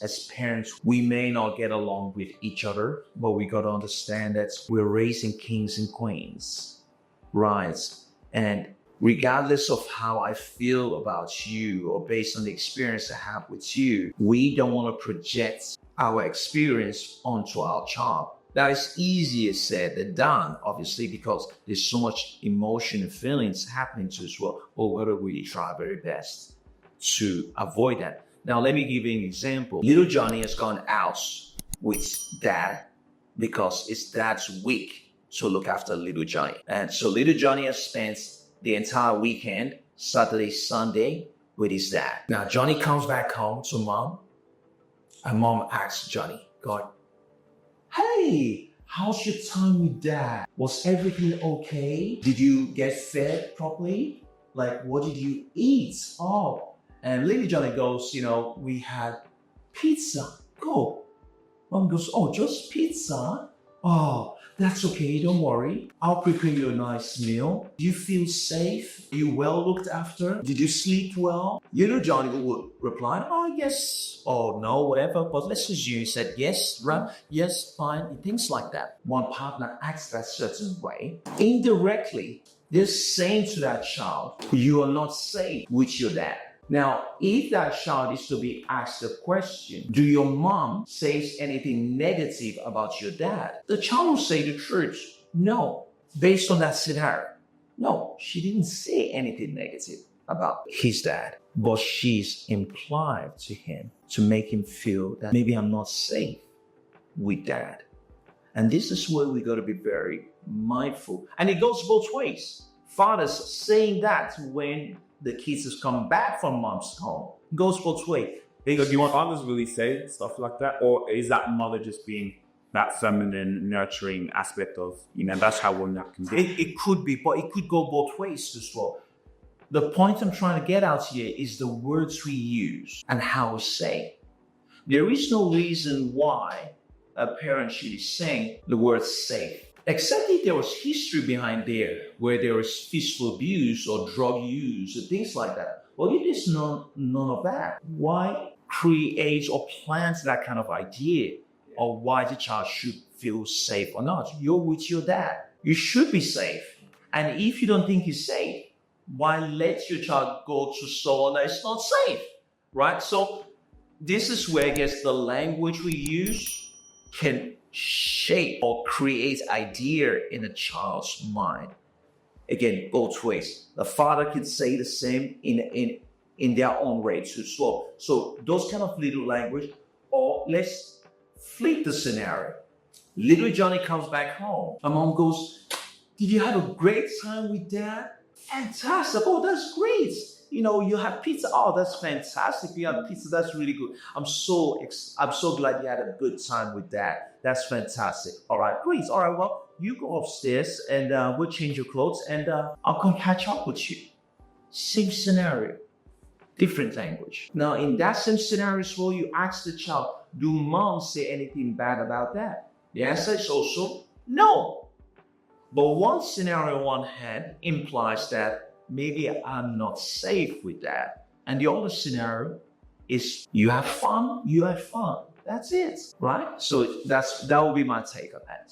as parents, we may not get along with each other, but we got to understand that we're raising kings and queens, right? And regardless of how I feel about you or based on the experience I have with you, we don't want to project our experience onto our child. That is easier said than done, obviously, because there's so much emotion and feelings happening to us. Well, we got to really try our very best to avoid that. Now, let me give you an example. Little Johnny has gone out with dad because his dad's weak to look after little Johnny. And so little Johnny has spent the entire weekend, Saturday, Sunday, with his dad. Now, Johnny comes back home to mom, and mom asks Johnny, God, hey, how's your time with dad? Was everything okay? Did you get fed properly? Like, what did you eat? Oh, and little Johnny goes, we had pizza. Go. Mom goes, oh, just pizza? Oh, that's okay, don't worry. I'll prepare you a nice meal. Do you feel safe? Are you well looked after? Did you sleep well? Johnny would reply, oh, yes, or no, whatever. But let's assume he said yes, right? Yes, fine, things like that. One partner acts that certain way. Indirectly, they're saying to that child, you are not safe with your dad. Now, if that child is to be asked a question, do your mom say anything negative about your dad? The child will say the truth. No, based on that scenario. No, she didn't say anything negative about his dad, but she's implied to him to make him feel that maybe I'm not safe with dad. And this is where we got to be very mindful. And it goes both ways. Fathers saying that when the kids has come back from mom's home. Goes both ways. So do you want fathers really say stuff like that? Or is that mother just being that feminine, nurturing aspect of, that's how one that can be? It could be, but it could go both ways as well. The point I'm trying to get out here is the words we use and how we say. There is no reason why a parent should be saying the word safe. Except if there was history behind there, where there is physical abuse or drug use or things like that. Well, if there's none of that, why create or plant that kind of idea of why the child should feel safe or not? You're with your dad. You should be safe. And if you don't think he's safe, why let your child go to someone that is not safe, right? So this is where I guess the language we use can shape or create idea in a child's mind. Again, both ways. The father can say the same in their own way too. So those kind of little language, or let's flip the scenario. Little Johnny comes back home. My mom goes, did you have a great time with dad? Fantastic. Oh, that's great. You had pizza. Oh, that's fantastic. You had pizza. That's really good. I'm so glad you had a good time with dad. That's fantastic. All right, great. All right, well, you go upstairs and we'll change your clothes and I'll come catch up with you. Same scenario, different language. Now, in that same scenario as well, you ask the child, do mom say anything bad about that? The answer is also no. But one scenario on one hand implies that maybe I'm not safe with that. And the other scenario is you have fun, That's it, right? So that will be my take on that.